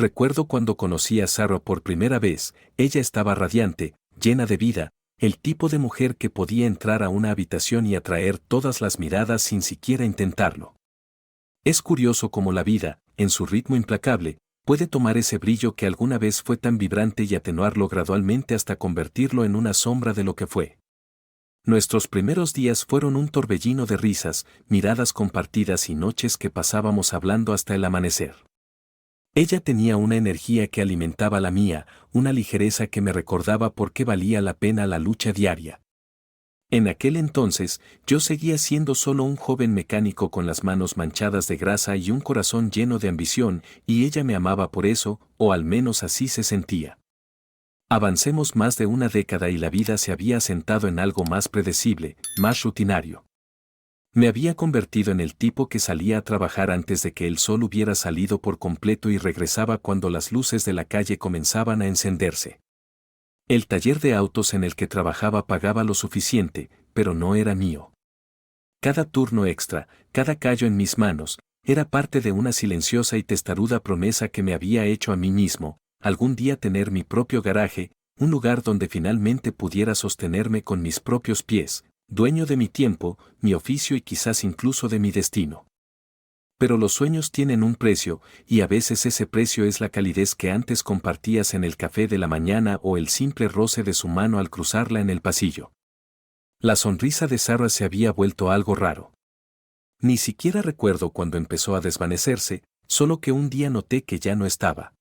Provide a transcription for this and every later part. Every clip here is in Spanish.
Recuerdo cuando conocí a Sarah por primera vez, ella estaba radiante, llena de vida, el tipo de mujer que podía entrar a una habitación y atraer todas las miradas sin siquiera intentarlo. Es curioso cómo la vida, en su ritmo implacable, puede tomar ese brillo que alguna vez fue tan vibrante y atenuarlo gradualmente hasta convertirlo en una sombra de lo que fue. Nuestros primeros días fueron un torbellino de risas, miradas compartidas y noches que pasábamos hablando hasta el amanecer. Ella tenía una energía que alimentaba la mía, una ligereza que me recordaba por qué valía la pena la lucha diaria. En aquel entonces, yo seguía siendo solo un joven mecánico con las manos manchadas de grasa y un corazón lleno de ambición, y ella me amaba por eso, o al menos así se sentía. Avancemos más de una década y la vida se había asentado en algo más predecible, más rutinario. Me había convertido en el tipo que salía a trabajar antes de que el sol hubiera salido por completo y regresaba cuando las luces de la calle comenzaban a encenderse. El taller de autos en el que trabajaba pagaba lo suficiente, pero no era mío. Cada turno extra, cada callo en mis manos, era parte de una silenciosa y testaruda promesa que me había hecho a mí mismo, algún día tener mi propio garaje, un lugar donde finalmente pudiera sostenerme con mis propios pies, dueño de mi tiempo, mi oficio y quizás incluso de mi destino. Pero los sueños tienen un precio, y a veces ese precio es la calidez que antes compartías en el café de la mañana o el simple roce de su mano al cruzarla en el pasillo. La sonrisa de Sarah se había vuelto algo raro. Ni siquiera recuerdo cuando empezó a desvanecerse, solo que un día noté que ya no estaba.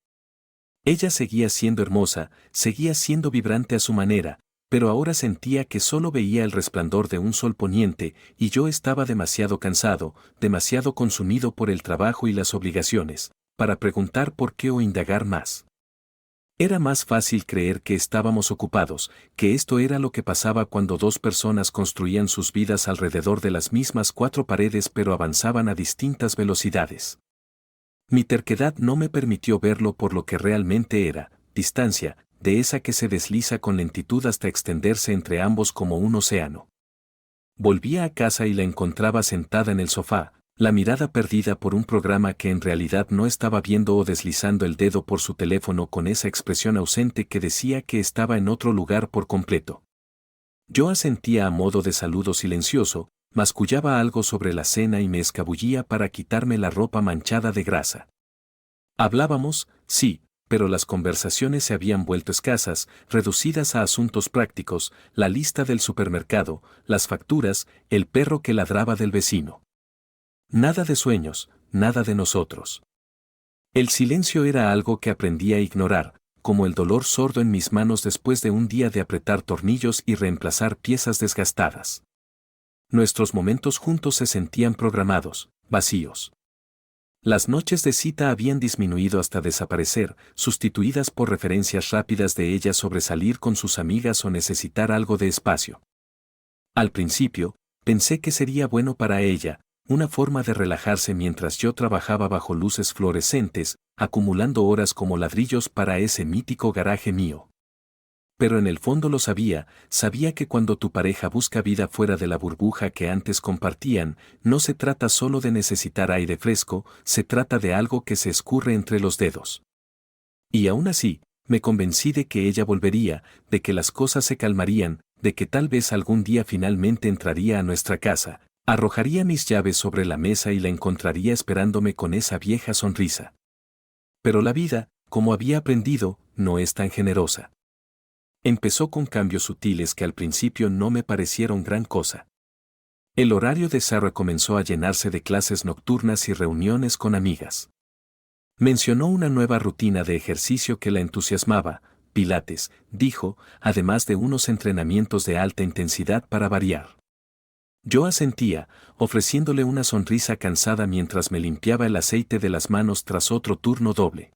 Ella seguía siendo hermosa, seguía siendo vibrante a su manera, pero ahora sentía que solo veía el resplandor de un sol poniente, y yo estaba demasiado cansado, demasiado consumido por el trabajo y las obligaciones, para preguntar por qué o indagar más. Era más fácil creer que estábamos ocupados, que esto era lo que pasaba cuando dos personas construían sus vidas alrededor de las mismas cuatro paredes pero avanzaban a distintas velocidades. Mi terquedad no me permitió verlo por lo que realmente era, distancia, de esa que se desliza con lentitud hasta extenderse entre ambos como un océano. Volvía a casa y la encontraba sentada en el sofá, la mirada perdida por un programa que en realidad no estaba viendo o deslizando el dedo por su teléfono con esa expresión ausente que decía que estaba en otro lugar por completo. Yo asentía a modo de saludo silencioso, mascullaba algo sobre la cena y me escabullía para quitarme la ropa manchada de grasa. Hablábamos, sí, pero las conversaciones se habían vuelto escasas, reducidas a asuntos prácticos, la lista del supermercado, las facturas, el perro que ladraba del vecino. Nada de sueños, nada de nosotros. El silencio era algo que aprendí a ignorar, como el dolor sordo en mis manos después de un día de apretar tornillos y reemplazar piezas desgastadas. Nuestros momentos juntos se sentían programados, vacíos. Las noches de cita habían disminuido hasta desaparecer, sustituidas por referencias rápidas de ella sobre salir con sus amigas o necesitar algo de espacio. Al principio, pensé que sería bueno para ella, una forma de relajarse mientras yo trabajaba bajo luces fluorescentes, acumulando horas como ladrillos para ese mítico garaje mío. Pero en el fondo lo sabía que cuando tu pareja busca vida fuera de la burbuja que antes compartían, no se trata solo de necesitar aire fresco, se trata de algo que se escurre entre los dedos. Y aún así, me convencí de que ella volvería, de que las cosas se calmarían, de que tal vez algún día finalmente entraría a nuestra casa, arrojaría mis llaves sobre la mesa y la encontraría esperándome con esa vieja sonrisa. Pero la vida, como había aprendido, no es tan generosa. Empezó con cambios sutiles que al principio no me parecieron gran cosa. El horario de Sarah comenzó a llenarse de clases nocturnas y reuniones con amigas. Mencionó una nueva rutina de ejercicio que la entusiasmaba, pilates, dijo, además de unos entrenamientos de alta intensidad para variar. Yo asentía, ofreciéndole una sonrisa cansada mientras me limpiaba el aceite de las manos tras otro turno doble.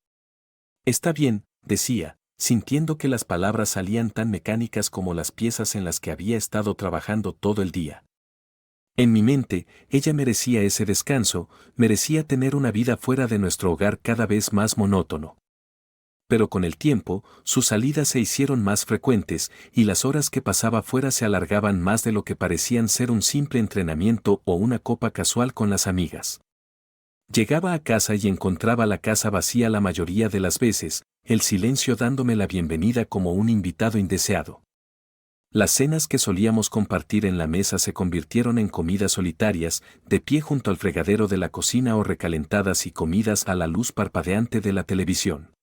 Está bien, decía, sintiendo que las palabras salían tan mecánicas como las piezas en las que había estado trabajando todo el día. En mi mente, ella merecía ese descanso, merecía tener una vida fuera de nuestro hogar cada vez más monótono. Pero con el tiempo, sus salidas se hicieron más frecuentes y las horas que pasaba fuera se alargaban más de lo que parecían ser un simple entrenamiento o una copa casual con las amigas. Llegaba a casa y encontraba la casa vacía la mayoría de las veces, el silencio dándome la bienvenida como un invitado indeseado. Las cenas que solíamos compartir en la mesa se convirtieron en comidas solitarias, de pie junto al fregadero de la cocina o recalentadas y comidas a la luz parpadeante de la televisión.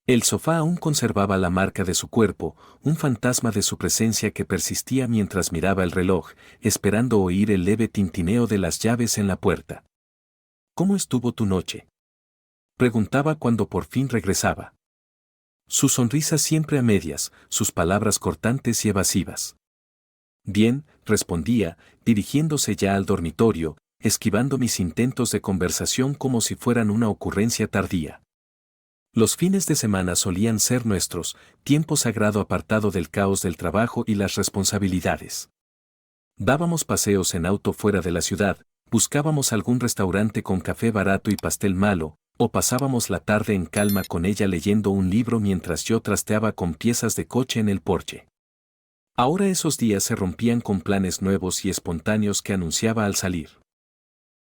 El sofá aún conservaba la marca de su cuerpo, un fantasma de su presencia que persistía mientras miraba el reloj, esperando oír el leve tintineo de las llaves en la puerta. ¿Cómo estuvo tu noche?, preguntaba cuando por fin regresaba. Su sonrisa siempre a medias, sus palabras cortantes y evasivas. Bien, respondía, dirigiéndose ya al dormitorio, esquivando mis intentos de conversación como si fueran una ocurrencia tardía. Los fines de semana solían ser nuestros, tiempo sagrado apartado del caos del trabajo y las responsabilidades. Dábamos paseos en auto fuera de la ciudad, buscábamos algún restaurante con café barato y pastel malo, o pasábamos la tarde en calma con ella leyendo un libro mientras yo trasteaba con piezas de coche en el porche. Ahora esos días se rompían con planes nuevos y espontáneos que anunciaba al salir.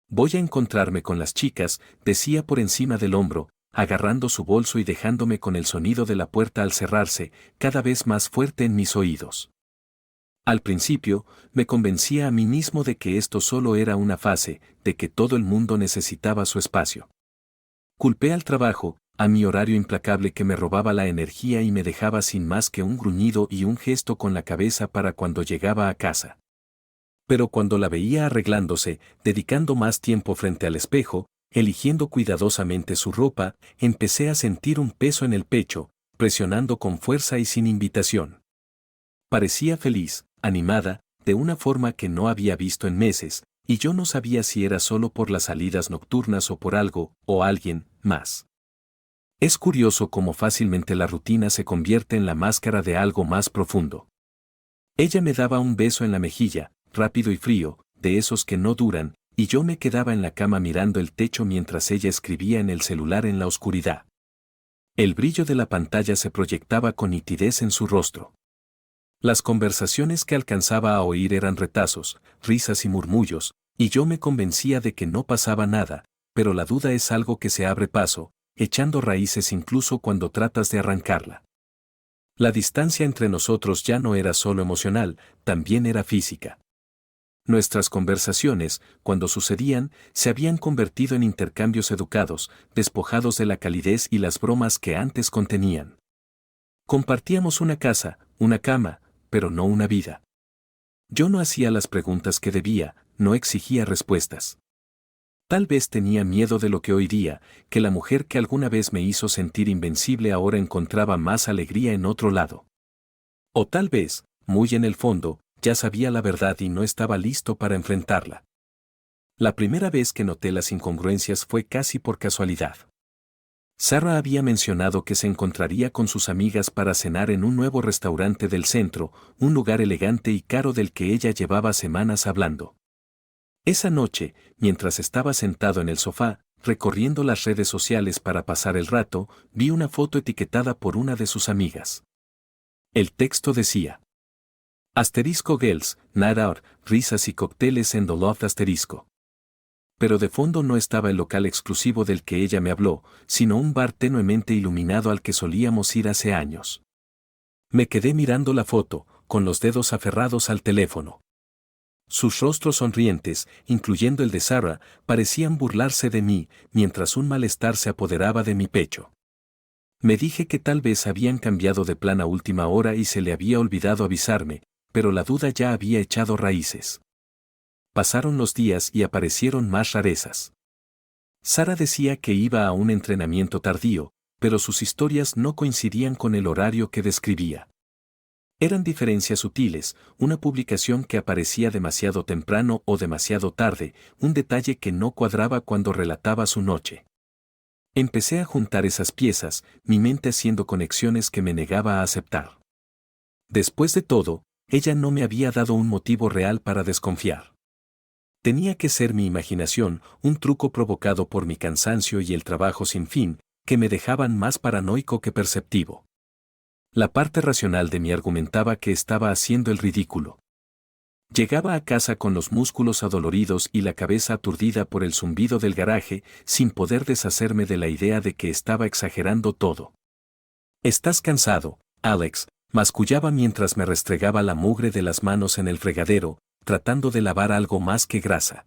Voy a encontrarme con las chicas, decía por encima del hombro, agarrando su bolso y dejándome con el sonido de la puerta al cerrarse, cada vez más fuerte en mis oídos. Al principio, me convencía a mí mismo de que esto solo era una fase, de que todo el mundo necesitaba su espacio. Culpé al trabajo, a mi horario implacable que me robaba la energía y me dejaba sin más que un gruñido y un gesto con la cabeza para cuando llegaba a casa. Pero cuando la veía arreglándose, dedicando más tiempo frente al espejo, eligiendo cuidadosamente su ropa, empecé a sentir un peso en el pecho, presionando con fuerza y sin invitación. Parecía feliz, animada, de una forma que no había visto en meses, y yo no sabía si era solo por las salidas nocturnas o por algo, o alguien, más. Es curioso cómo fácilmente la rutina se convierte en la máscara de algo más profundo. Ella me daba un beso en la mejilla, rápido y frío, de esos que no duran, y yo me quedaba en la cama mirando el techo mientras ella escribía en el celular en la oscuridad. El brillo de la pantalla se proyectaba con nitidez en su rostro. Las conversaciones que alcanzaba a oír eran retazos, risas y murmullos, y yo me convencía de que no pasaba nada, pero la duda es algo que se abre paso, echando raíces incluso cuando tratas de arrancarla. La distancia entre nosotros ya no era solo emocional, también era física. Nuestras conversaciones, cuando sucedían, se habían convertido en intercambios educados, despojados de la calidez y las bromas que antes contenían. Compartíamos una casa, una cama, pero no una vida. Yo no hacía las preguntas que debía, no exigía respuestas. Tal vez tenía miedo de lo que oiría, que la mujer que alguna vez me hizo sentir invencible ahora encontraba más alegría en otro lado. O tal vez, muy en el fondo, ya sabía la verdad y no estaba listo para enfrentarla. La primera vez que noté las incongruencias fue casi por casualidad. Sarah había mencionado que se encontraría con sus amigas para cenar en un nuevo restaurante del centro, un lugar elegante y caro del que ella llevaba semanas hablando. Esa noche, mientras estaba sentado en el sofá, recorriendo las redes sociales para pasar el rato, vi una foto etiquetada por una de sus amigas. El texto decía: *Girls, Night Out, risas y cócteles en The Loft *. Pero de fondo no estaba el local exclusivo del que ella me habló, sino un bar tenuemente iluminado al que solíamos ir hace años. Me quedé mirando la foto, con los dedos aferrados al teléfono. Sus rostros sonrientes, incluyendo el de Sarah, parecían burlarse de mí, mientras un malestar se apoderaba de mi pecho. Me dije que tal vez habían cambiado de plan a última hora y se le había olvidado avisarme, pero la duda ya había echado raíces. Pasaron los días y aparecieron más rarezas. Sarah decía que iba a un entrenamiento tardío, pero sus historias no coincidían con el horario que describía. Eran diferencias sutiles, una publicación que aparecía demasiado temprano o demasiado tarde, un detalle que no cuadraba cuando relataba su noche. Empecé a juntar esas piezas, mi mente haciendo conexiones que me negaba a aceptar. Después de todo, ella no me había dado un motivo real para desconfiar. Tenía que ser mi imaginación, un truco provocado por mi cansancio y el trabajo sin fin, que me dejaban más paranoico que perceptivo. La parte racional de mí argumentaba que estaba haciendo el ridículo. Llegaba a casa con los músculos adoloridos y la cabeza aturdida por el zumbido del garaje, sin poder deshacerme de la idea de que estaba exagerando todo. «¿Estás cansado, Alex?», mascullaba mientras me restregaba la mugre de las manos en el fregadero, tratando de lavar algo más que grasa.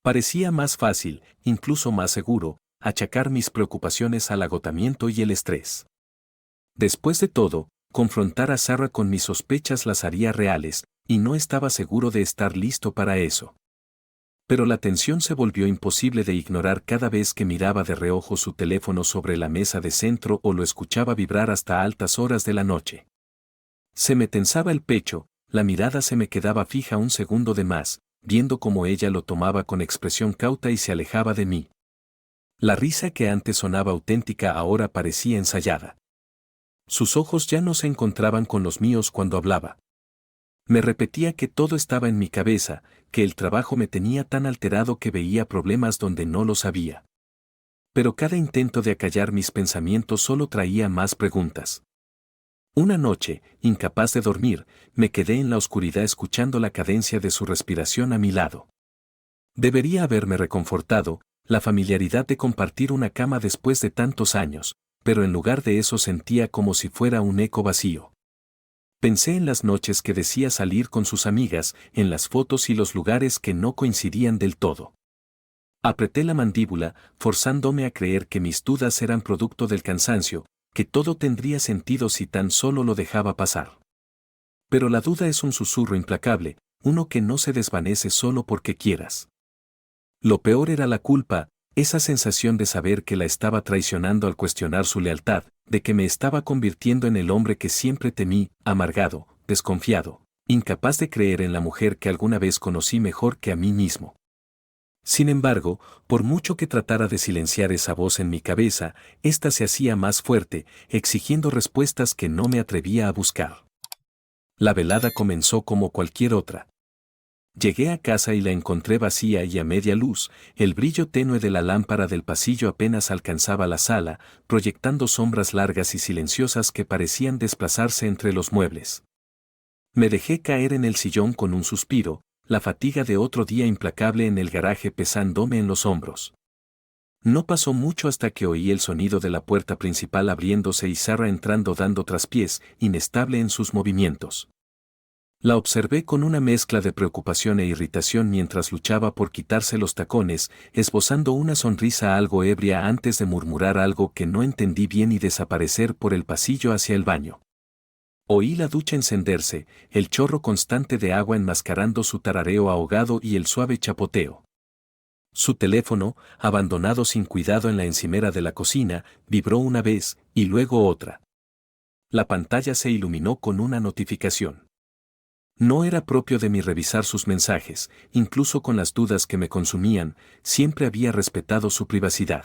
Parecía más fácil, incluso más seguro, achacar mis preocupaciones al agotamiento y el estrés. Después de todo, confrontar a Sarah con mis sospechas las haría reales, y no estaba seguro de estar listo para eso. Pero la tensión se volvió imposible de ignorar cada vez que miraba de reojo su teléfono sobre la mesa de centro o lo escuchaba vibrar hasta altas horas de la noche. Se me tensaba el pecho, la mirada se me quedaba fija un segundo de más, viendo cómo ella lo tomaba con expresión cauta y se alejaba de mí. La risa que antes sonaba auténtica ahora parecía ensayada. Sus ojos ya no se encontraban con los míos cuando hablaba. Me repetía que todo estaba en mi cabeza, que el trabajo me tenía tan alterado que veía problemas donde no los había. Pero cada intento de acallar mis pensamientos solo traía más preguntas. Una noche, incapaz de dormir, me quedé en la oscuridad escuchando la cadencia de su respiración a mi lado. Debería haberme reconfortado, la familiaridad de compartir una cama después de tantos años, pero en lugar de eso sentía como si fuera un eco vacío. Pensé en las noches que decía salir con sus amigas, en las fotos y los lugares que no coincidían del todo. Apreté la mandíbula, forzándome a creer que mis dudas eran producto del cansancio, que todo tendría sentido si tan solo lo dejaba pasar. Pero la duda es un susurro implacable, uno que no se desvanece solo porque quieras. Lo peor era la culpa, esa sensación de saber que la estaba traicionando al cuestionar su lealtad, de que me estaba convirtiendo en el hombre que siempre temí, amargado, desconfiado, incapaz de creer en la mujer que alguna vez conocí mejor que a mí mismo. Sin embargo, por mucho que tratara de silenciar esa voz en mi cabeza, ésta se hacía más fuerte, exigiendo respuestas que no me atrevía a buscar. La velada comenzó como cualquier otra. Llegué a casa y la encontré vacía y a media luz, el brillo tenue de la lámpara del pasillo apenas alcanzaba la sala, proyectando sombras largas y silenciosas que parecían desplazarse entre los muebles. Me dejé caer en el sillón con un suspiro, la fatiga de otro día implacable en el garaje pesándome en los hombros. No pasó mucho hasta que oí el sonido de la puerta principal abriéndose y Sarah entrando dando traspiés, inestable en sus movimientos. La observé con una mezcla de preocupación e irritación mientras luchaba por quitarse los tacones, esbozando una sonrisa algo ebria antes de murmurar algo que no entendí bien y desaparecer por el pasillo hacia el baño. Oí la ducha encenderse, el chorro constante de agua enmascarando su tarareo ahogado y el suave chapoteo. Su teléfono, abandonado sin cuidado en la encimera de la cocina, vibró una vez, y luego otra. La pantalla se iluminó con una notificación. No era propio de mí revisar sus mensajes, incluso con las dudas que me consumían, siempre había respetado su privacidad.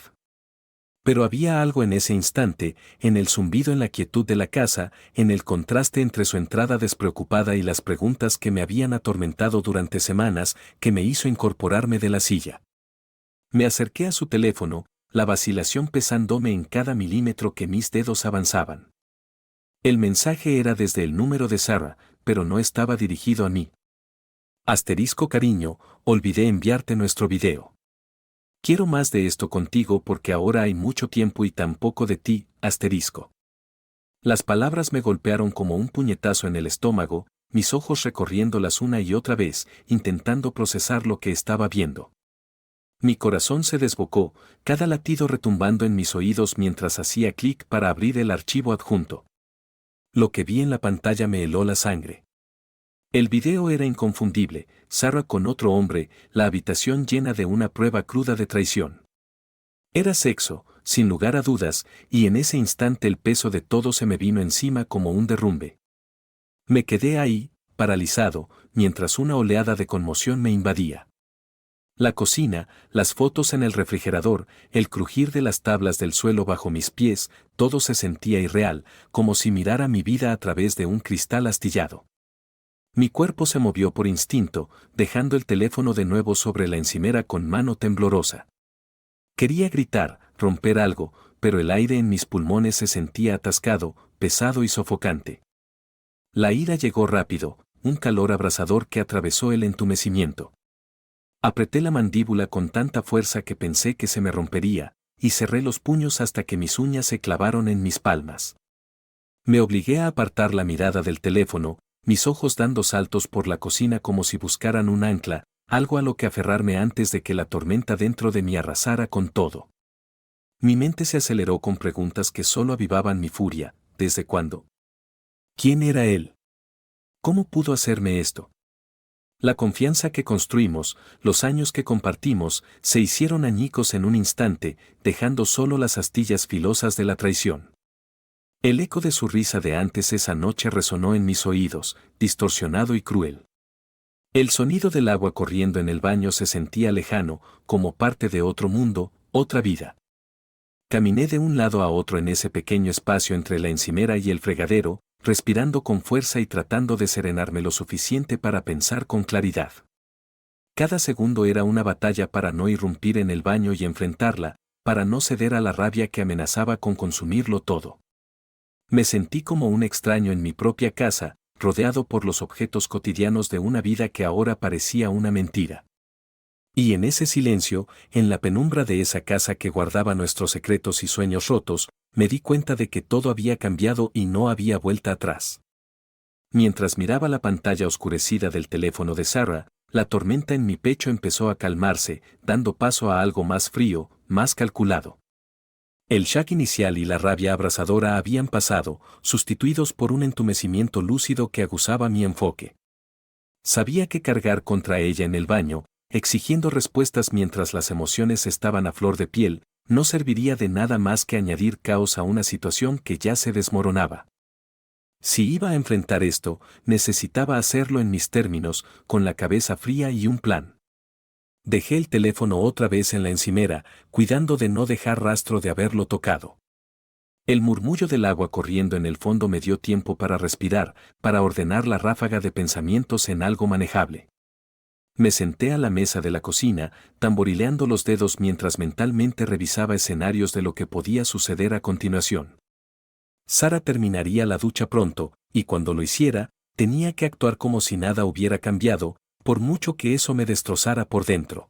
Pero había algo en ese instante, en el zumbido en la quietud de la casa, en el contraste entre su entrada despreocupada y las preguntas que me habían atormentado durante semanas, que me hizo incorporarme de la silla. Me acerqué a su teléfono, la vacilación pesándome en cada milímetro que mis dedos avanzaban. El mensaje era desde el número de Sarah, pero no estaba dirigido a mí. *Cariño, olvidé enviarte nuestro video. Quiero más de esto contigo porque ahora hay mucho tiempo y tan poco de ti, *. Las palabras me golpearon como un puñetazo en el estómago, mis ojos recorriéndolas una y otra vez, intentando procesar lo que estaba viendo. Mi corazón se desbocó, cada latido retumbando en mis oídos mientras hacía clic para abrir el archivo adjunto. Lo que vi en la pantalla me heló la sangre. El video era inconfundible, Sarah con otro hombre, la habitación llena de una prueba cruda de traición. Era sexo, sin lugar a dudas, y en ese instante el peso de todo se me vino encima como un derrumbe. Me quedé ahí, paralizado, mientras una oleada de conmoción me invadía. La cocina, las fotos en el refrigerador, el crujir de las tablas del suelo bajo mis pies, todo se sentía irreal, como si mirara mi vida a través de un cristal astillado. Mi cuerpo se movió por instinto, dejando el teléfono de nuevo sobre la encimera con mano temblorosa. Quería gritar, romper algo, pero el aire en mis pulmones se sentía atascado, pesado y sofocante. La ira llegó rápido, un calor abrasador que atravesó el entumecimiento. Apreté la mandíbula con tanta fuerza que pensé que se me rompería, y cerré los puños hasta que mis uñas se clavaron en mis palmas. Me obligué a apartar la mirada del teléfono, mis ojos dando saltos por la cocina como si buscaran un ancla, algo a lo que aferrarme antes de que la tormenta dentro de mí arrasara con todo. Mi mente se aceleró con preguntas que solo avivaban mi furia. ¿Desde cuándo? ¿Quién era él? ¿Cómo pudo hacerme esto? La confianza que construimos, los años que compartimos, se hicieron añicos en un instante, dejando solo las astillas filosas de la traición. El eco de su risa de antes esa noche resonó en mis oídos, distorsionado y cruel. El sonido del agua corriendo en el baño se sentía lejano, como parte de otro mundo, otra vida. Caminé de un lado a otro en ese pequeño espacio entre la encimera y el fregadero, respirando con fuerza y tratando de serenarme lo suficiente para pensar con claridad. Cada segundo era una batalla para no irrumpir en el baño y enfrentarla, para no ceder a la rabia que amenazaba con consumirlo todo. Me sentí como un extraño en mi propia casa, rodeado por los objetos cotidianos de una vida que ahora parecía una mentira. Y en ese silencio, en la penumbra de esa casa que guardaba nuestros secretos y sueños rotos, me di cuenta de que todo había cambiado y no había vuelta atrás. Mientras miraba la pantalla oscurecida del teléfono de Sarah, la tormenta en mi pecho empezó a calmarse, dando paso a algo más frío, más calculado. El shock inicial y la rabia abrasadora habían pasado, sustituidos por un entumecimiento lúcido que aguzaba mi enfoque. Sabía que cargar contra ella en el baño, exigiendo respuestas mientras las emociones estaban a flor de piel, no serviría de nada más que añadir caos a una situación que ya se desmoronaba. Si iba a enfrentar esto, necesitaba hacerlo en mis términos, con la cabeza fría y un plan. Dejé el teléfono otra vez en la encimera, cuidando de no dejar rastro de haberlo tocado. El murmullo del agua corriendo en el fondo me dio tiempo para respirar, para ordenar la ráfaga de pensamientos en algo manejable. Me senté a la mesa de la cocina, tamborileando los dedos mientras mentalmente revisaba escenarios de lo que podía suceder a continuación. Sarah terminaría la ducha pronto, y cuando lo hiciera, tenía que actuar como si nada hubiera cambiado, por mucho que eso me destrozara por dentro.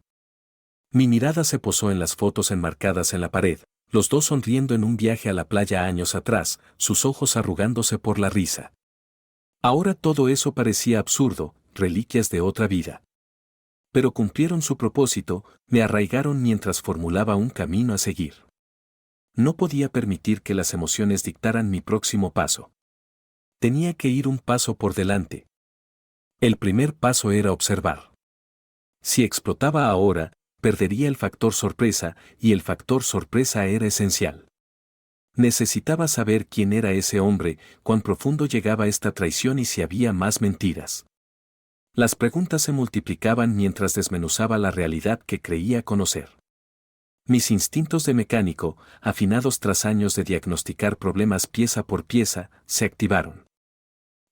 Mi mirada se posó en las fotos enmarcadas en la pared, los dos sonriendo en un viaje a la playa años atrás, sus ojos arrugándose por la risa. Ahora todo eso parecía absurdo, reliquias de otra vida. Pero cumplieron su propósito, me arraigaron mientras formulaba un camino a seguir. No podía permitir que las emociones dictaran mi próximo paso. Tenía que ir un paso por delante. El primer paso era observar. Si explotaba ahora, perdería el factor sorpresa, y el factor sorpresa era esencial. Necesitaba saber quién era ese hombre, cuán profundo llegaba esta traición y si había más mentiras. Las preguntas se multiplicaban mientras desmenuzaba la realidad que creía conocer. Mis instintos de mecánico, afinados tras años de diagnosticar problemas pieza por pieza, se activaron.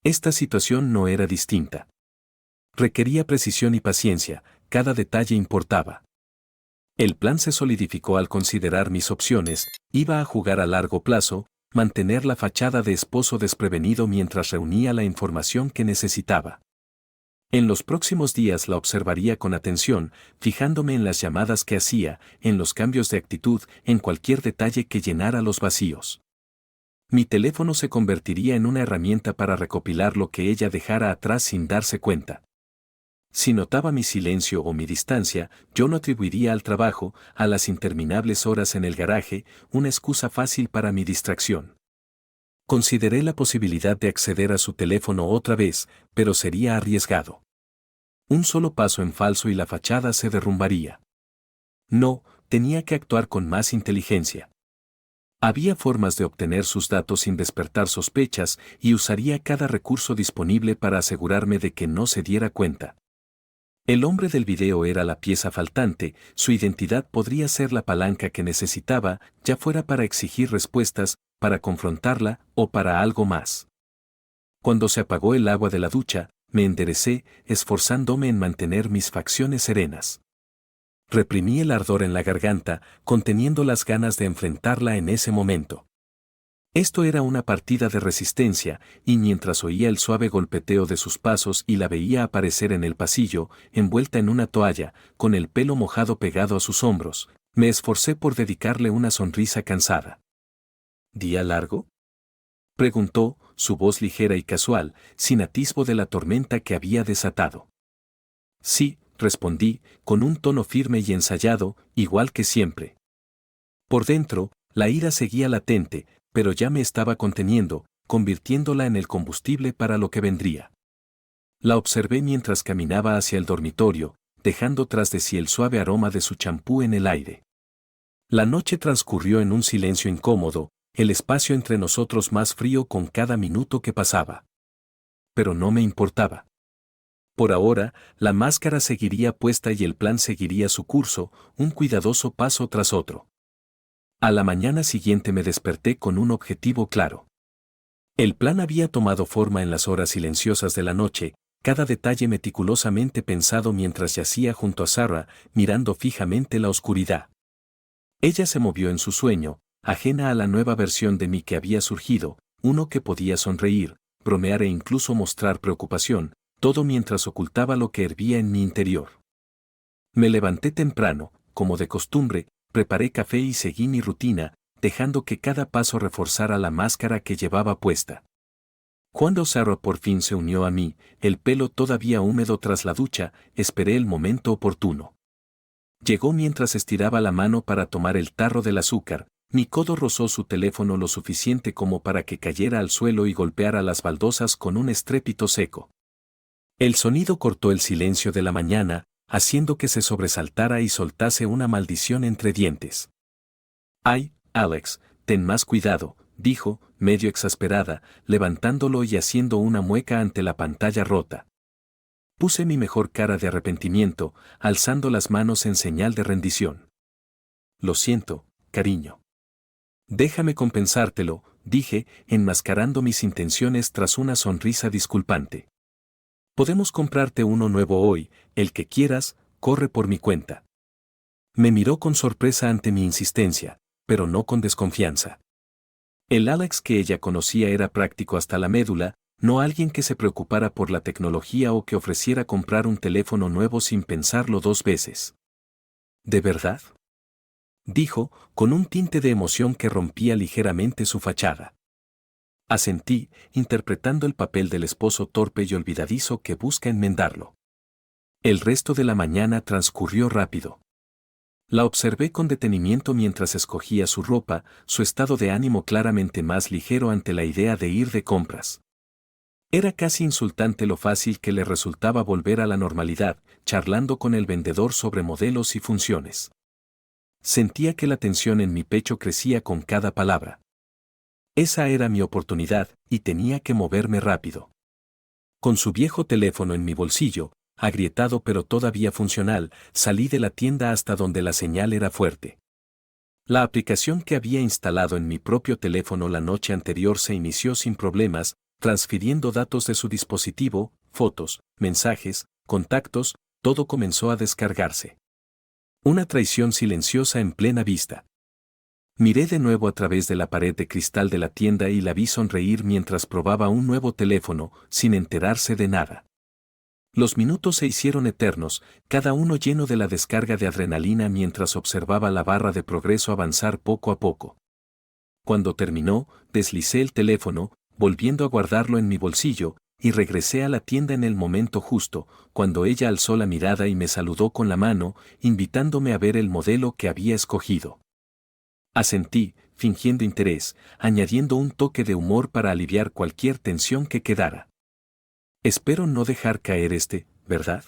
Esta situación no era distinta. Requería precisión y paciencia, cada detalle importaba. El plan se solidificó al considerar mis opciones, iba a jugar a largo plazo, mantener la fachada de esposo desprevenido mientras reunía la información que necesitaba. En los próximos días la observaría con atención, fijándome en las llamadas que hacía, en los cambios de actitud, en cualquier detalle que llenara los vacíos. Mi teléfono se convertiría en una herramienta para recopilar lo que ella dejara atrás sin darse cuenta. Si notaba mi silencio o mi distancia, yo no atribuiría al trabajo, a las interminables horas en el garaje, una excusa fácil para mi distracción. Consideré la posibilidad de acceder a su teléfono otra vez, pero sería arriesgado. Un solo paso en falso y la fachada se derrumbaría. No, tenía que actuar con más inteligencia. Había formas de obtener sus datos sin despertar sospechas y usaría cada recurso disponible para asegurarme de que no se diera cuenta. El hombre del video era la pieza faltante, su identidad podría ser la palanca que necesitaba, ya fuera para exigir respuestas, para confrontarla o para algo más. Cuando se apagó el agua de la ducha, me enderecé, esforzándome en mantener mis facciones serenas. Reprimí el ardor en la garganta, conteniendo las ganas de enfrentarla en ese momento. Esto era una partida de resistencia, y mientras oía el suave golpeteo de sus pasos y la veía aparecer en el pasillo, envuelta en una toalla, con el pelo mojado pegado a sus hombros, me esforcé por dedicarle una sonrisa cansada. ¿Día largo?, preguntó, su voz ligera y casual, sin atisbo de la tormenta que había desatado. Sí, respondí, con un tono firme y ensayado, igual que siempre. Por dentro, la ira seguía latente, pero ya me estaba conteniendo, convirtiéndola en el combustible para lo que vendría. La observé mientras caminaba hacia el dormitorio, dejando tras de sí el suave aroma de su champú en el aire. La noche transcurrió en un silencio incómodo, el espacio entre nosotros más frío con cada minuto que pasaba. Pero no me importaba. Por ahora, la máscara seguiría puesta y el plan seguiría su curso, un cuidadoso paso tras otro. A la mañana siguiente me desperté con un objetivo claro. El plan había tomado forma en las horas silenciosas de la noche, cada detalle meticulosamente pensado mientras yacía junto a Sarah, mirando fijamente la oscuridad. Ella se movió en su sueño, ajena a la nueva versión de mí que había surgido, uno que podía sonreír, bromear e incluso mostrar preocupación, todo mientras ocultaba lo que hervía en mi interior. Me levanté temprano, como de costumbre, preparé café y seguí mi rutina, dejando que cada paso reforzara la máscara que llevaba puesta. Cuando Sarah por fin se unió a mí, el pelo todavía húmedo tras la ducha, esperé el momento oportuno. Llegó mientras estiraba la mano para tomar el tarro del azúcar, mi codo rozó su teléfono lo suficiente como para que cayera al suelo y golpeara las baldosas con un estrépito seco. El sonido cortó el silencio de la mañana, haciendo que se sobresaltara y soltase una maldición entre dientes. «Ay, Alex, ten más cuidado», dijo, medio exasperada, levantándolo y haciendo una mueca ante la pantalla rota. Puse mi mejor cara de arrepentimiento, alzando las manos en señal de rendición. «Lo siento, cariño. Déjame compensártelo», dije, enmascarando mis intenciones tras una sonrisa disculpante. «Podemos comprarte uno nuevo hoy, el que quieras, corre por mi cuenta». Me miró con sorpresa ante mi insistencia, pero no con desconfianza. El Alex que ella conocía era práctico hasta la médula, no alguien que se preocupara por la tecnología o que ofreciera comprar un teléfono nuevo sin pensarlo dos veces. ¿De verdad?, dijo, con un tinte de emoción que rompía ligeramente su fachada. Asentí, interpretando el papel del esposo torpe y olvidadizo que busca enmendarlo. El resto de la mañana transcurrió rápido. La observé con detenimiento mientras escogía su ropa, su estado de ánimo claramente más ligero ante la idea de ir de compras. Era casi insultante lo fácil que le resultaba volver a la normalidad, charlando con el vendedor sobre modelos y funciones. Sentía que la tensión en mi pecho crecía con cada palabra. Esa era mi oportunidad, y tenía que moverme rápido. Con su viejo teléfono en mi bolsillo, agrietado pero todavía funcional, salí de la tienda hasta donde la señal era fuerte. La aplicación que había instalado en mi propio teléfono la noche anterior se inició sin problemas, transfiriendo datos de su dispositivo, fotos, mensajes, contactos, todo comenzó a descargarse. Una traición silenciosa en plena vista. Miré de nuevo a través de la pared de cristal de la tienda y la vi sonreír mientras probaba un nuevo teléfono, sin enterarse de nada. Los minutos se hicieron eternos, cada uno lleno de la descarga de adrenalina mientras observaba la barra de progreso avanzar poco a poco. Cuando terminó, deslicé el teléfono, volviendo a guardarlo en mi bolsillo, y regresé a la tienda en el momento justo, cuando ella alzó la mirada y me saludó con la mano, invitándome a ver el modelo que había escogido. Asentí, fingiendo interés, añadiendo un toque de humor para aliviar cualquier tensión que quedara. «Espero no dejar caer ¿verdad?».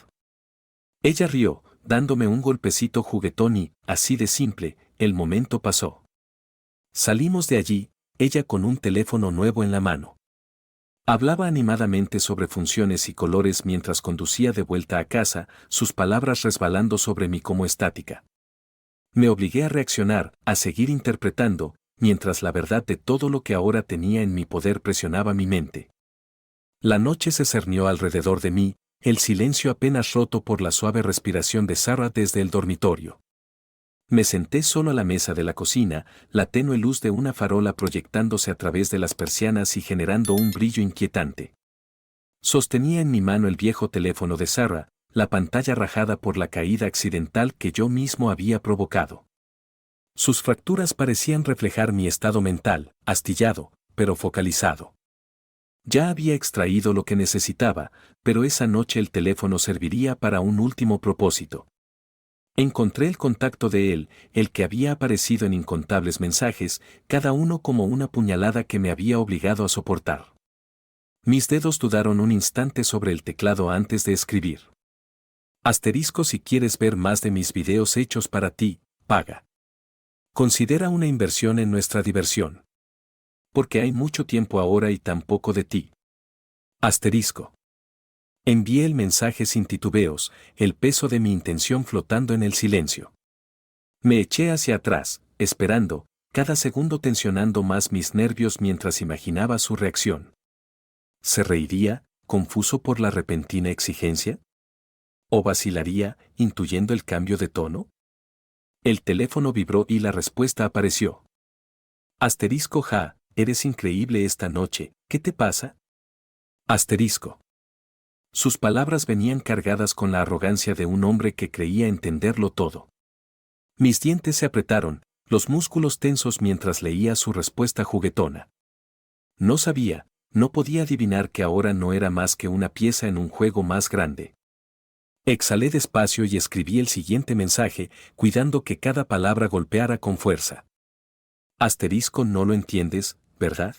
Ella rió, dándome un golpecito juguetón y, así de simple, el momento pasó. Salimos de allí, ella con un teléfono nuevo en la mano. Hablaba animadamente sobre funciones y colores mientras conducía de vuelta a casa, sus palabras resbalando sobre mí como estática. Me obligué a reaccionar, a seguir interpretando, mientras la verdad de todo lo que ahora tenía en mi poder presionaba mi mente. La noche se cernió alrededor de mí, el silencio apenas roto por la suave respiración de Sarah desde el dormitorio. Me senté solo a la mesa de la cocina, la tenue luz de una farola proyectándose a través de las persianas y generando un brillo inquietante. Sostenía en mi mano el viejo teléfono de Sarah, la pantalla rajada por la caída accidental que yo mismo había provocado. Sus fracturas parecían reflejar mi estado mental, astillado, pero focalizado. Ya había extraído lo que necesitaba, pero esa noche el teléfono serviría para un último propósito. Encontré el contacto de él, el que había aparecido en incontables mensajes, cada uno como una puñalada que me había obligado a soportar. Mis dedos dudaron un instante sobre el teclado antes de escribir. Asterisco: si quieres ver más de mis videos hechos para ti, paga. Considera una inversión en nuestra diversión. Porque hay mucho tiempo ahora y tan poco de ti. Asterisco. Envié el mensaje sin titubeos, el peso de mi intención flotando en el silencio. Me eché hacia atrás, esperando, cada segundo tensionando más mis nervios mientras imaginaba su reacción. ¿Se reiría, confuso por la repentina exigencia? ¿O vacilaría, intuyendo el cambio de tono? El teléfono vibró y la respuesta apareció. Asterisco: ja, eres increíble esta noche, ¿qué te pasa? Asterisco. Sus palabras venían cargadas con la arrogancia de un hombre que creía entenderlo todo. Mis dientes se apretaron, los músculos tensos mientras leía su respuesta juguetona. No sabía, no podía adivinar que ahora no era más que una pieza en un juego más grande. Exhalé despacio y escribí el siguiente mensaje, cuidando que cada palabra golpeara con fuerza. Asterisco: no lo entiendes, ¿verdad?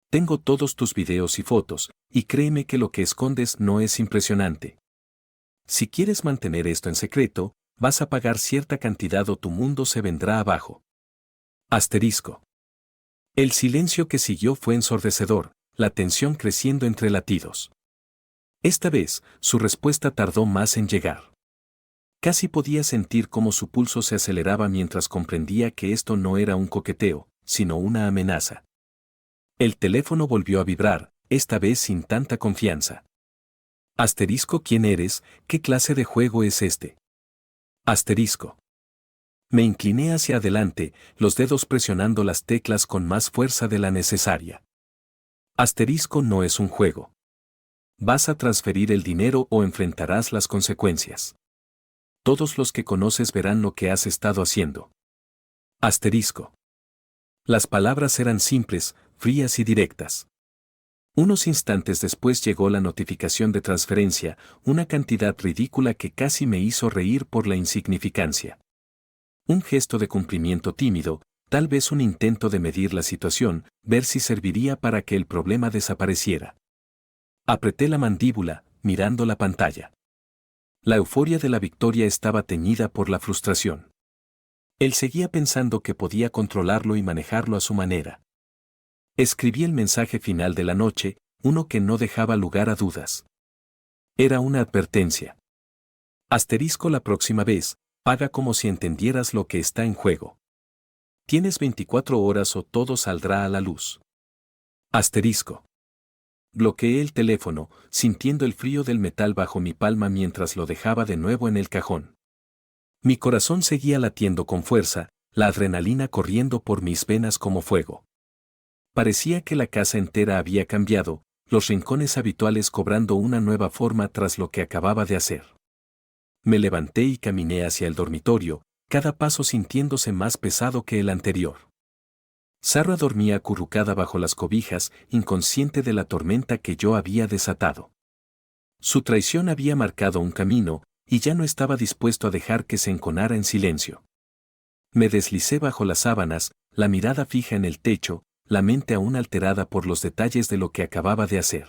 Tengo todos tus videos y fotos, y créeme que lo que escondes no es impresionante. Si quieres mantener esto en secreto, vas a pagar cierta cantidad o tu mundo se vendrá abajo. Asterisco. El silencio que siguió fue ensordecedor, la tensión creciendo entre latidos. Esta vez, su respuesta tardó más en llegar. Casi podía sentir cómo su pulso se aceleraba mientras comprendía que esto no era un coqueteo, sino una amenaza. El teléfono volvió a vibrar, esta vez sin tanta confianza. Asterisco: ¿quién eres? ¿Qué clase de juego es este? Asterisco. Me incliné hacia adelante, los dedos presionando las teclas con más fuerza de la necesaria. Asterisco: no es un juego. Vas a transferir el dinero o enfrentarás las consecuencias. Todos los que conoces verán lo que has estado haciendo. Asterisco. Las palabras eran simples, frías y directas. Unos instantes después llegó la notificación de transferencia, una cantidad ridícula que casi me hizo reír por la insignificancia. Un gesto de cumplimiento tímido, tal vez un intento de medir la situación, ver si serviría para que el problema desapareciera. Apreté la mandíbula, mirando la pantalla. La euforia de la victoria estaba teñida por la frustración. Él seguía pensando que podía controlarlo y manejarlo a su manera. Escribí el mensaje final de la noche, uno que no dejaba lugar a dudas. Era una advertencia. Asterisco: la próxima vez, paga como si entendieras lo que está en juego. Tienes 24 horas o todo saldrá a la luz. Asterisco. Bloqueé el teléfono, sintiendo el frío del metal bajo mi palma mientras lo dejaba de nuevo en el cajón. Mi corazón seguía latiendo con fuerza, la adrenalina corriendo por mis venas como fuego. Parecía que la casa entera había cambiado, los rincones habituales cobrando una nueva forma tras lo que acababa de hacer. Me levanté y caminé hacia el dormitorio, cada paso sintiéndose más pesado que el anterior. Sarah dormía acurrucada bajo las cobijas, inconsciente de la tormenta que yo había desatado. Su traición había marcado un camino, y ya no estaba dispuesto a dejar que se enconara en silencio. Me deslicé bajo las sábanas, la mirada fija en el techo, la mente aún alterada por los detalles de lo que acababa de hacer.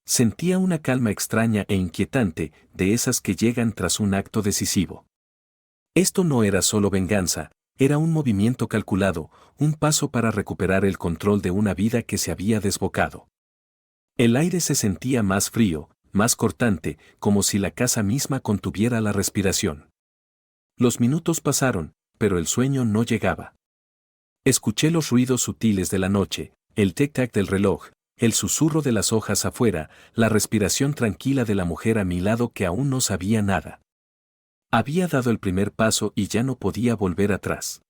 Sentía una calma extraña e inquietante, de esas que llegan tras un acto decisivo. Esto no era solo venganza, era un movimiento calculado, un paso para recuperar el control de una vida que se había desbocado. El aire se sentía más frío, más cortante, como si la casa misma contuviera la respiración. Los minutos pasaron, pero el sueño no llegaba. Escuché los ruidos sutiles de la noche, el tic-tac del reloj, el susurro de las hojas afuera, la respiración tranquila de la mujer a mi lado que aún no sabía nada. Había dado el primer paso y ya no podía volver atrás.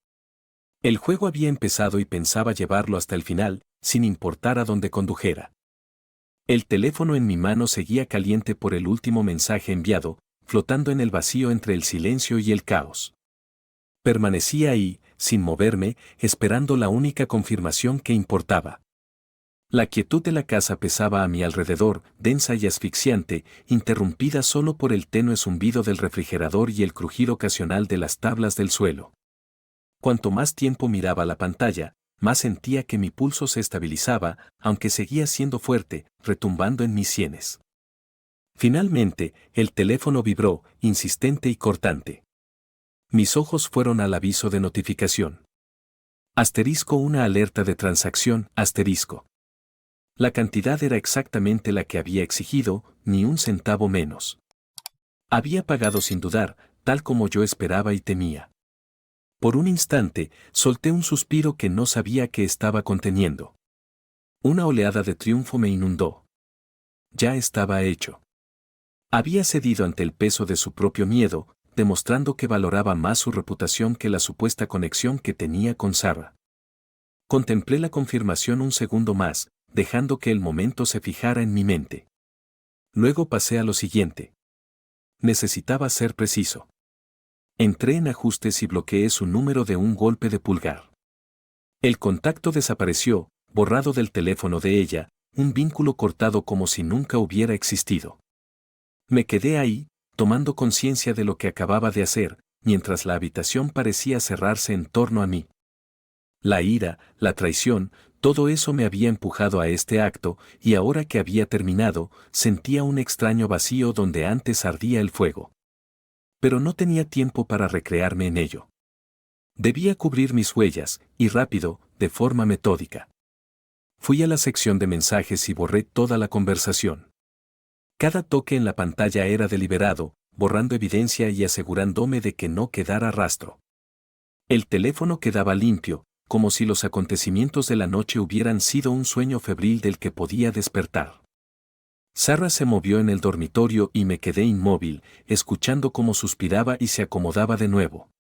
El juego había empezado y pensaba llevarlo hasta el final, sin importar a dónde condujera. El teléfono en mi mano seguía caliente por el último mensaje enviado, flotando en el vacío entre el silencio y el caos. Permanecía ahí, sin moverme, esperando la única confirmación que importaba. La quietud de la casa pesaba a mi alrededor, densa y asfixiante, interrumpida solo por el tenue zumbido del refrigerador y el crujir ocasional de las tablas del suelo. Cuanto más tiempo miraba la pantalla, más sentía que mi pulso se estabilizaba, aunque seguía siendo fuerte, retumbando en mis sienes. Finalmente, el teléfono vibró, insistente y cortante. Mis ojos fueron al aviso de notificación. Asterisco una alerta de transacción, asterisco. La cantidad era exactamente la que había exigido, ni un centavo menos. Había pagado sin dudar, tal como yo esperaba y temía. Por un instante, solté un suspiro que no sabía que estaba conteniendo. Una oleada de triunfo me inundó. Ya estaba hecho. Había cedido ante el peso de su propio miedo, demostrando que valoraba más su reputación que la supuesta conexión que tenía con Sarah. Contemplé la confirmación un segundo más, dejando que el momento se fijara en mi mente. Luego pasé a lo siguiente. Necesitaba ser preciso. Entré en ajustes y bloqueé su número de un golpe de pulgar. El contacto desapareció, borrado del teléfono de ella, un vínculo cortado como si nunca hubiera existido. Me quedé ahí, tomando conciencia de lo que acababa de hacer, mientras la habitación parecía cerrarse en torno a mí. La ira, la traición, todo eso me había empujado a este acto, y ahora que había terminado, sentía un extraño vacío donde antes ardía el fuego. Pero no tenía tiempo para recrearme en ello. Debía cubrir mis huellas, y rápido, de forma metódica. Fui a la sección de mensajes y borré toda la conversación. Cada toque en la pantalla era deliberado, borrando evidencia y asegurándome de que no quedara rastro. El teléfono quedaba limpio, como si los acontecimientos de la noche hubieran sido un sueño febril del que podía despertar. Sarah se movió en el dormitorio y me quedé inmóvil, escuchando cómo suspiraba y se acomodaba de nuevo.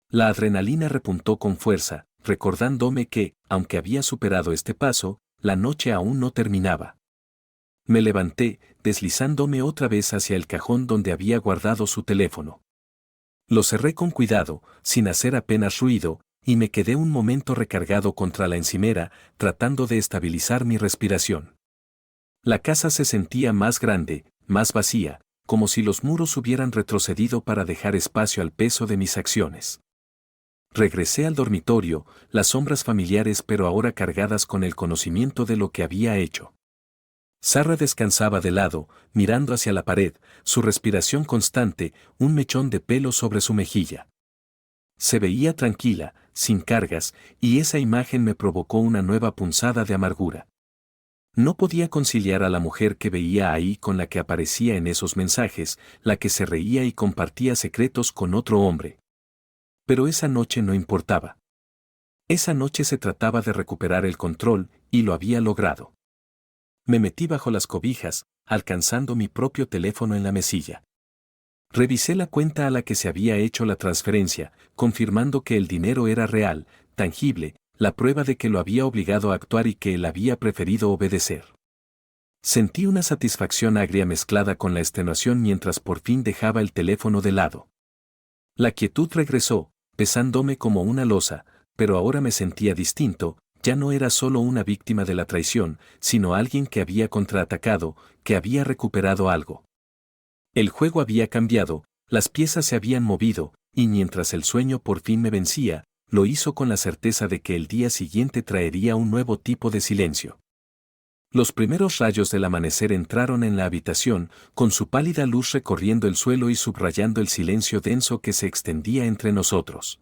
La adrenalina repuntó con fuerza, recordándome que, aunque había superado este paso, la noche aún no terminaba. Me levanté, deslizándome otra vez hacia el cajón donde había guardado su teléfono. Lo cerré con cuidado, sin hacer apenas ruido, y me quedé un momento recargado contra la encimera, tratando de estabilizar mi respiración. La casa se sentía más grande, más vacía, como si los muros hubieran retrocedido para dejar espacio al peso de mis acciones. Regresé al dormitorio, las sombras familiares pero ahora cargadas con el conocimiento de lo que había hecho. Sarah descansaba de lado, mirando hacia la pared, su respiración constante, un mechón de pelo sobre su mejilla. Se veía tranquila, sin cargas, y esa imagen me provocó una nueva punzada de amargura. No podía conciliar a la mujer que veía ahí con la que aparecía en esos mensajes, la que se reía y compartía secretos con otro hombre. Pero esa noche no importaba. Esa noche se trataba de recuperar el control, y lo había logrado. Me metí bajo las cobijas, alcanzando mi propio teléfono en la mesilla. Revisé la cuenta a la que se había hecho la transferencia, confirmando que el dinero era real, tangible, la prueba de que lo había obligado a actuar y que él había preferido obedecer. Sentí una satisfacción agria mezclada con la extenuación mientras por fin dejaba el teléfono de lado. La quietud regresó, pesándome como una losa, pero ahora me sentía distinto, ya no era solo una víctima de la traición, sino alguien que había contraatacado, que había recuperado algo. El juego había cambiado, las piezas se habían movido, y mientras el sueño por fin me vencía, lo hizo con la certeza de que el día siguiente traería un nuevo tipo de silencio. Los primeros rayos del amanecer entraron en la habitación, con su pálida luz recorriendo el suelo y subrayando el silencio denso que se extendía entre nosotros.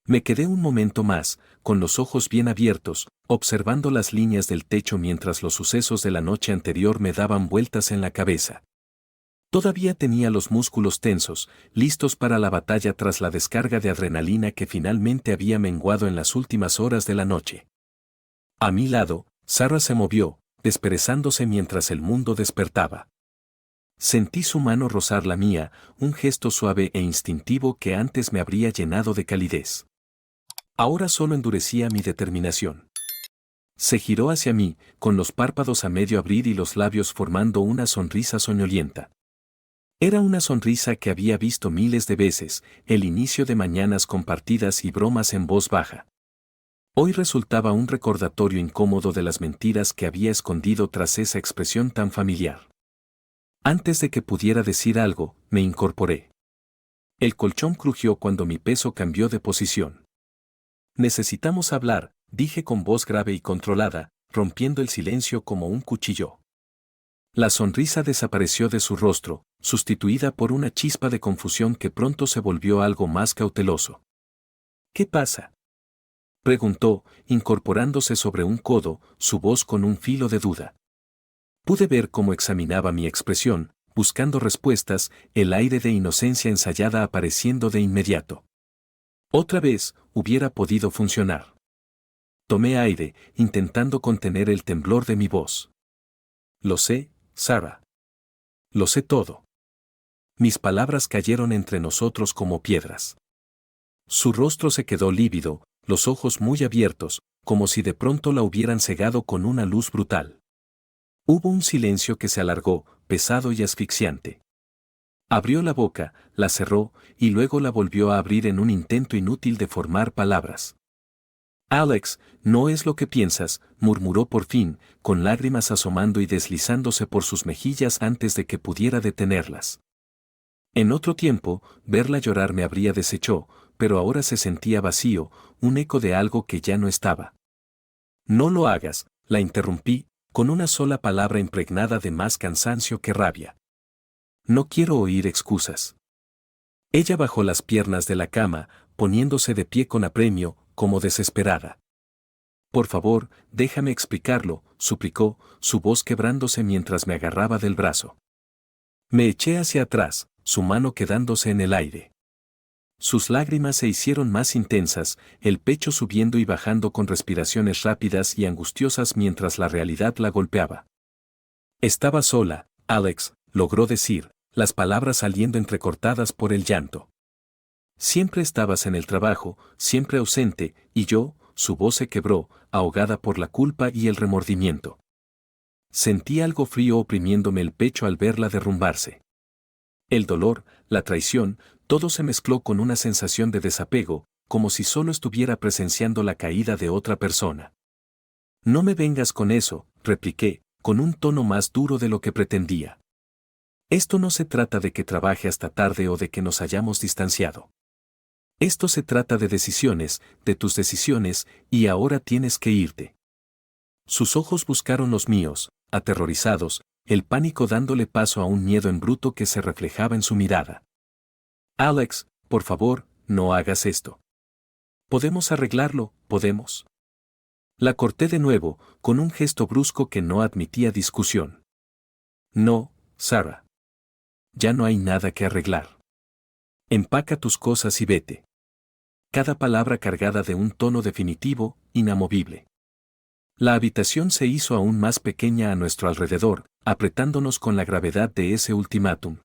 Me quedé un momento más, con los ojos bien abiertos, observando las líneas del techo mientras los sucesos de la noche anterior me daban vueltas en la cabeza. Todavía tenía los músculos tensos, listos para la batalla tras la descarga de adrenalina que finalmente había menguado en las últimas horas de la noche. A mi lado, Sarah se movió, desperezándose mientras el mundo despertaba. Sentí su mano rozar la mía, un gesto suave e instintivo que antes me habría llenado de calidez. Ahora solo endurecía mi determinación. Se giró hacia mí, con los párpados a medio abrir y los labios formando una sonrisa soñolienta. Era una sonrisa que había visto miles de veces, el inicio de mañanas compartidas y bromas en voz baja. Hoy resultaba un recordatorio incómodo de las mentiras que había escondido tras esa expresión tan familiar. Antes de que pudiera decir algo, me incorporé. El colchón crujió cuando mi peso cambió de posición. Necesitamos hablar, dije con voz grave y controlada, rompiendo el silencio como un cuchillo. La sonrisa desapareció de su rostro, sustituida por una chispa de confusión que pronto se volvió algo más cauteloso. ¿Qué pasa?, preguntó, incorporándose sobre un codo, su voz con un filo de duda. Pude ver cómo examinaba mi expresión, buscando respuestas, el aire de inocencia ensayada apareciendo de inmediato. Otra vez, hubiera podido funcionar. Tomé aire, intentando contener el temblor de mi voz. Lo sé, Sarah. Lo sé todo. Mis palabras cayeron entre nosotros como piedras. Su rostro se quedó lívido, los ojos muy abiertos, como si de pronto la hubieran cegado con una luz brutal. Hubo un silencio que se alargó, pesado y asfixiante. Abrió la boca, la cerró, y luego la volvió a abrir en un intento inútil de formar palabras. Alex, no es lo que piensas, murmuró por fin, con lágrimas asomando y deslizándose por sus mejillas antes de que pudiera detenerlas. En otro tiempo, verla llorar me habría deshecho, pero ahora se sentía vacío, un eco de algo que ya no estaba. No lo hagas, la interrumpí, con una sola palabra impregnada de más cansancio que rabia. No quiero oír excusas. Ella bajó las piernas de la cama, poniéndose de pie con apremio, como desesperada. Por favor, déjame explicarlo, suplicó, su voz quebrándose mientras me agarraba del brazo. Me eché hacia atrás, su mano quedándose en el aire. Sus lágrimas se hicieron más intensas, el pecho subiendo y bajando con respiraciones rápidas y angustiosas mientras la realidad la golpeaba. Estaba sola, Alex, logró decir, las palabras saliendo entrecortadas por el llanto. Siempre estabas en el trabajo, siempre ausente, y yo, su voz se quebró, ahogada por la culpa y el remordimiento. Sentí algo frío oprimiéndome el pecho al verla derrumbarse. El dolor, la traición, todo se mezcló con una sensación de desapego, como si solo estuviera presenciando la caída de otra persona. No me vengas con eso, repliqué, con un tono más duro de lo que pretendía. Esto no se trata de que trabaje hasta tarde o de que nos hayamos distanciado. Esto se trata de decisiones, de tus decisiones, y ahora tienes que irte. Sus ojos buscaron los míos, aterrorizados, el pánico dándole paso a un miedo en bruto que se reflejaba en su mirada. Alex, por favor, no hagas esto. Podemos arreglarlo, podemos. La corté de nuevo, con un gesto brusco que no admitía discusión. No, Sarah. Ya no hay nada que arreglar. Empaca tus cosas y vete. Cada palabra cargada de un tono definitivo, inamovible. La habitación se hizo aún más pequeña a nuestro alrededor, apretándonos con la gravedad de ese ultimátum.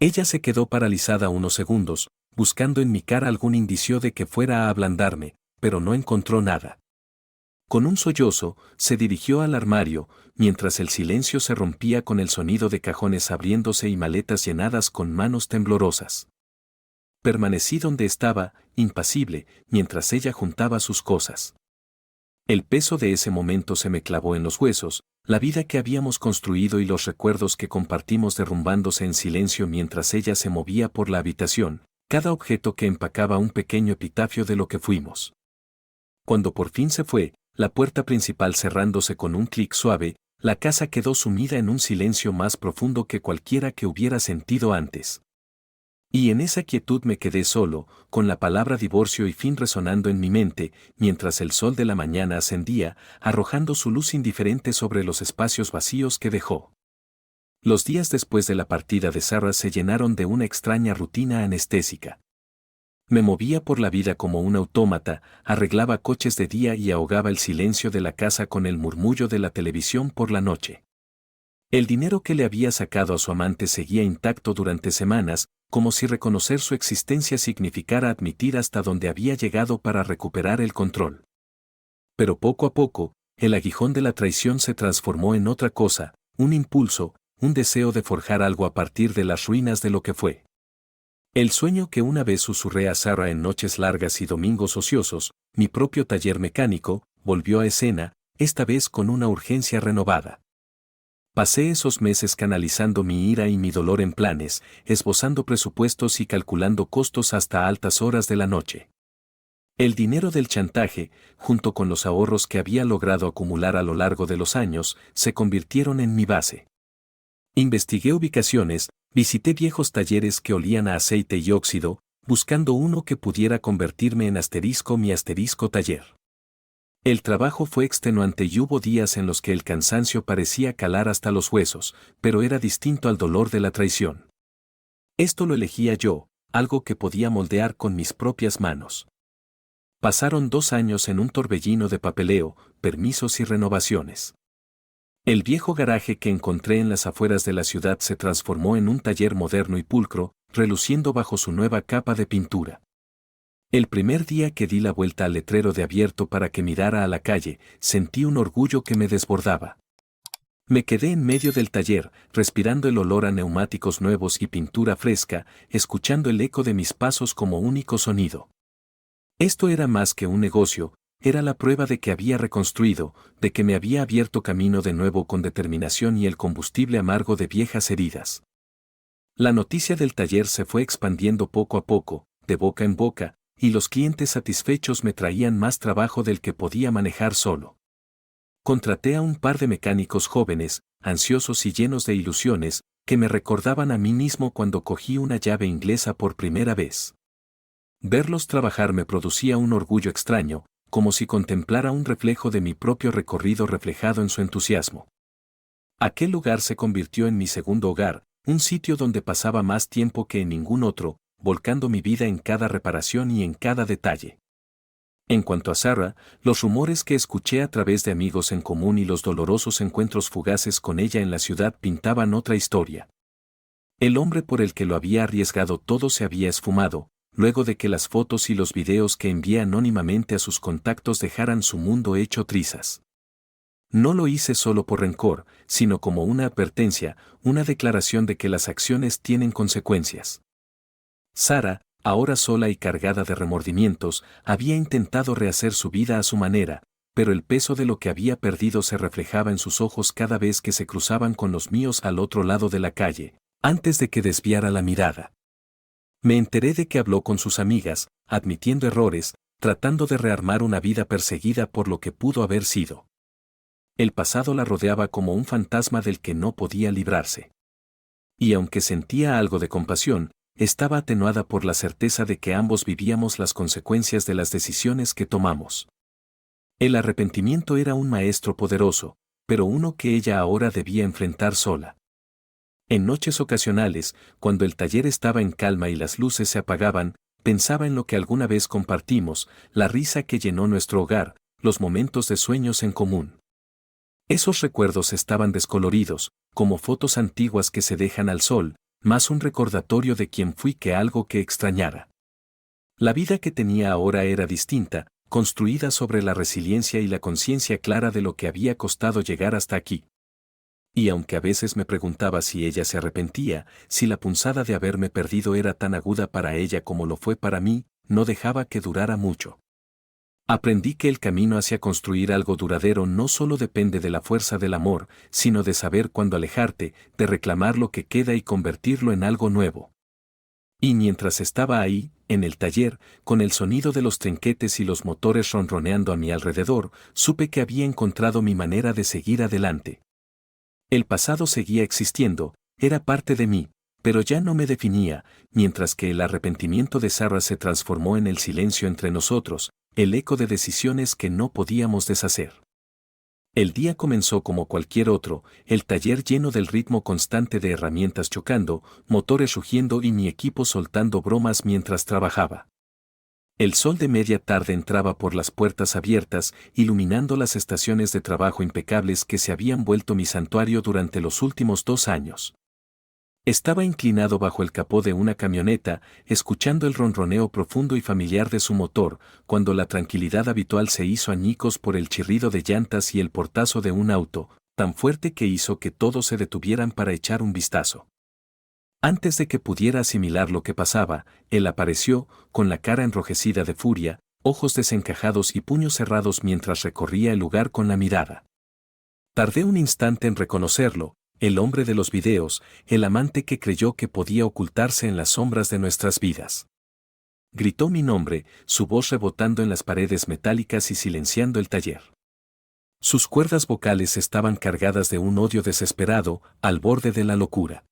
Ella se quedó paralizada unos segundos, buscando en mi cara algún indicio de que fuera a ablandarme, pero no encontró nada. Con un sollozo, se dirigió al armario, mientras el silencio se rompía con el sonido de cajones abriéndose y maletas llenadas con manos temblorosas. Permanecí donde estaba, impasible, mientras ella juntaba sus cosas. El peso de ese momento se me clavó en los huesos, la vida que habíamos construido y los recuerdos que compartimos derrumbándose en silencio mientras ella se movía por la habitación, cada objeto que empacaba un pequeño epitafio de lo que fuimos. Cuando por fin se fue, la puerta principal cerrándose con un clic suave, la casa quedó sumida en un silencio más profundo que cualquiera que hubiera sentido antes. Y en esa quietud me quedé solo, con la palabra divorcio y fin resonando en mi mente, mientras el sol de la mañana ascendía, arrojando su luz indiferente sobre los espacios vacíos que dejó. Los días después de la partida de Sarah se llenaron de una extraña rutina anestésica. Me movía por la vida como un autómata, arreglaba coches de día y ahogaba el silencio de la casa con el murmullo de la televisión por la noche. El dinero que le había sacado a su amante seguía intacto durante semanas, como si reconocer su existencia significara admitir hasta dónde había llegado para recuperar el control. Pero poco a poco, el aguijón de la traición se transformó en otra cosa, un impulso, un deseo de forjar algo a partir de las ruinas de lo que fue. El sueño que una vez susurré a Sarah en noches largas y domingos ociosos, mi propio taller mecánico, volvió a escena, esta vez con una urgencia renovada. Pasé esos meses canalizando mi ira y mi dolor en planes, esbozando presupuestos y calculando costos hasta altas horas de la noche. El dinero del chantaje, junto con los ahorros que había logrado acumular a lo largo de los años, se convirtieron en mi base. Investigué ubicaciones, visité viejos talleres que olían a aceite y óxido, buscando uno que pudiera convertirme en mi asterisco taller. El trabajo fue extenuante y hubo días en los que el cansancio parecía calar hasta los huesos, pero era distinto al dolor de la traición. Esto lo elegía yo, algo que podía moldear con mis propias manos. Pasaron 2 años en un torbellino de papeleo, permisos y renovaciones. El viejo garaje que encontré en las afueras de la ciudad se transformó en un taller moderno y pulcro, reluciendo bajo su nueva capa de pintura. El primer día que di la vuelta al letrero de abierto para que mirara a la calle, sentí un orgullo que me desbordaba. Me quedé en medio del taller, respirando el olor a neumáticos nuevos y pintura fresca, escuchando el eco de mis pasos como único sonido. Esto era más que un negocio, era la prueba de que había reconstruido, de que me había abierto camino de nuevo con determinación y el combustible amargo de viejas heridas. La noticia del taller se fue expandiendo poco a poco, de boca en boca, y los clientes satisfechos me traían más trabajo del que podía manejar solo. Contraté a un par de mecánicos jóvenes, ansiosos y llenos de ilusiones, que me recordaban a mí mismo cuando cogí una llave inglesa por primera vez. Verlos trabajar me producía un orgullo extraño, como si contemplara un reflejo de mi propio recorrido reflejado en su entusiasmo. Aquel lugar se convirtió en mi segundo hogar, un sitio donde pasaba más tiempo que en ningún otro, volcando mi vida en cada reparación y en cada detalle. En cuanto a Sarah, los rumores que escuché a través de amigos en común y los dolorosos encuentros fugaces con ella en la ciudad pintaban otra historia. El hombre por el que lo había arriesgado todo se había esfumado, luego de que las fotos y los videos que envié anónimamente a sus contactos dejaran su mundo hecho trizas. No lo hice solo por rencor, sino como una advertencia, una declaración de que las acciones tienen consecuencias. Sarah, ahora sola y cargada de remordimientos, había intentado rehacer su vida a su manera, pero el peso de lo que había perdido se reflejaba en sus ojos cada vez que se cruzaban con los míos al otro lado de la calle, antes de que desviara la mirada. Me enteré de que habló con sus amigas, admitiendo errores, tratando de rearmar una vida perseguida por lo que pudo haber sido. El pasado la rodeaba como un fantasma del que no podía librarse. Y aunque sentía algo de compasión, estaba atenuada por la certeza de que ambos vivíamos las consecuencias de las decisiones que tomamos. El arrepentimiento era un maestro poderoso, pero uno que ella ahora debía enfrentar sola. En noches ocasionales, cuando el taller estaba en calma y las luces se apagaban, pensaba en lo que alguna vez compartimos, la risa que llenó nuestro hogar, los momentos de sueños en común. Esos recuerdos estaban descoloridos, como fotos antiguas que se dejan al sol, más un recordatorio de quién fui que algo que extrañara. La vida que tenía ahora era distinta, construida sobre la resiliencia y la conciencia clara de lo que había costado llegar hasta aquí. Y aunque a veces me preguntaba si ella se arrepentía, si la punzada de haberme perdido era tan aguda para ella como lo fue para mí, no dejaba que durara mucho. Aprendí que el camino hacia construir algo duradero no solo depende de la fuerza del amor, sino de saber cuándo alejarte, de reclamar lo que queda y convertirlo en algo nuevo. Y mientras estaba ahí, en el taller, con el sonido de los trinquetes y los motores ronroneando a mi alrededor, supe que había encontrado mi manera de seguir adelante. El pasado seguía existiendo, era parte de mí, pero ya no me definía, mientras que el arrepentimiento de Sarah se transformó en el silencio entre nosotros, el eco de decisiones que no podíamos deshacer. El día comenzó como cualquier otro, el taller lleno del ritmo constante de herramientas chocando, motores rugiendo y mi equipo soltando bromas mientras trabajaba. El sol de media tarde entraba por las puertas abiertas, iluminando las estaciones de trabajo impecables que se habían vuelto mi santuario durante los últimos 2 años. Estaba inclinado bajo el capó de una camioneta, escuchando el ronroneo profundo y familiar de su motor, cuando la tranquilidad habitual se hizo añicos por el chirrido de llantas y el portazo de un auto, tan fuerte que hizo que todos se detuvieran para echar un vistazo. Antes de que pudiera asimilar lo que pasaba, él apareció, con la cara enrojecida de furia, ojos desencajados y puños cerrados mientras recorría el lugar con la mirada. Tardé un instante en reconocerlo, el hombre de los videos, el amante que creyó que podía ocultarse en las sombras de nuestras vidas. Gritó mi nombre, su voz rebotando en las paredes metálicas y silenciando el taller. Sus cuerdas vocales estaban cargadas de un odio desesperado, al borde de la locura.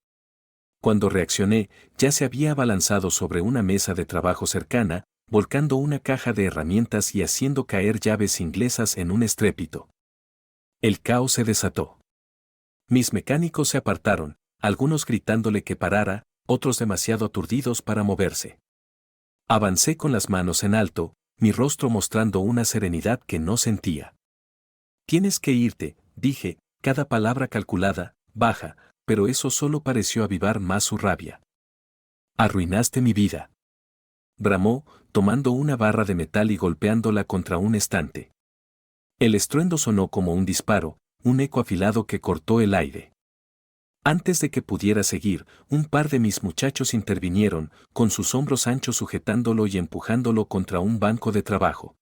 Cuando reaccioné, ya se había abalanzado sobre una mesa de trabajo cercana, volcando una caja de herramientas y haciendo caer llaves inglesas en un estrépito. El caos se desató. Mis mecánicos se apartaron, algunos gritándole que parara, otros demasiado aturdidos para moverse. Avancé con las manos en alto, mi rostro mostrando una serenidad que no sentía. Tienes que irte, dije, cada palabra calculada, baja, pero eso solo pareció avivar más su rabia. Arruinaste mi vida. Bramó, tomando una barra de metal y golpeándola contra un estante. El estruendo sonó como un disparo, un eco afilado que cortó el aire. Antes de que pudiera seguir, un par de mis muchachos intervinieron, con sus hombros anchos sujetándolo y empujándolo contra un banco de trabajo.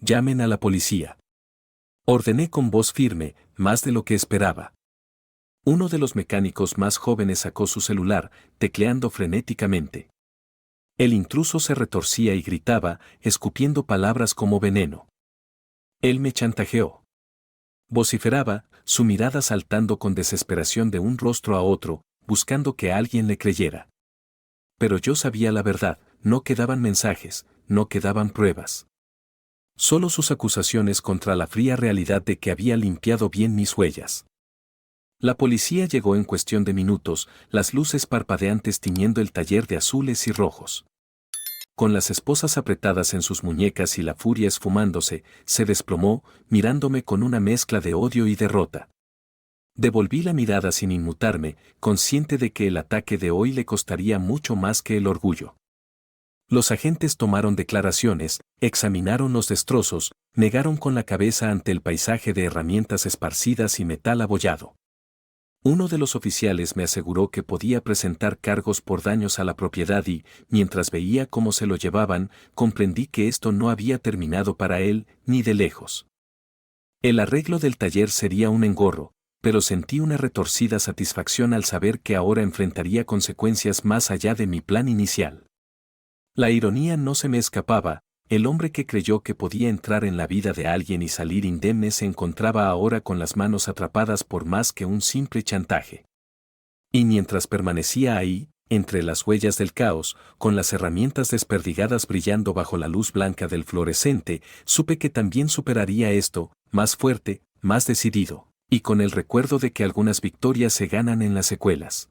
Llamen a la policía. Ordené con voz firme, más de lo que esperaba. Uno de los mecánicos más jóvenes sacó su celular, tecleando frenéticamente. El intruso se retorcía y gritaba, escupiendo palabras como veneno. Él me chantajeó. Vociferaba, su mirada saltando con desesperación de un rostro a otro, buscando que alguien le creyera. Pero yo sabía la verdad, no quedaban mensajes, no quedaban pruebas. Solo sus acusaciones contra la fría realidad de que había limpiado bien mis huellas. La policía llegó en cuestión de minutos, las luces parpadeantes tiñendo el taller de azules y rojos. Con las esposas apretadas en sus muñecas y la furia esfumándose, se desplomó, mirándome con una mezcla de odio y derrota. Devolví la mirada sin inmutarme, consciente de que el ataque de hoy le costaría mucho más que el orgullo. Los agentes tomaron declaraciones, examinaron los destrozos, negaron con la cabeza ante el paisaje de herramientas esparcidas y metal abollado. Uno de los oficiales me aseguró que podía presentar cargos por daños a la propiedad y, mientras veía cómo se lo llevaban, comprendí que esto no había terminado para él, ni de lejos. El arreglo del taller sería un engorro, pero sentí una retorcida satisfacción al saber que ahora enfrentaría consecuencias más allá de mi plan inicial. La ironía no se me escapaba. El hombre que creyó que podía entrar en la vida de alguien y salir indemne se encontraba ahora con las manos atrapadas por más que un simple chantaje. Y mientras permanecía ahí, entre las huellas del caos, con las herramientas desperdigadas brillando bajo la luz blanca del fluorescente, supe que también superaría esto, más fuerte, más decidido, y con el recuerdo de que algunas victorias se ganan en las secuelas.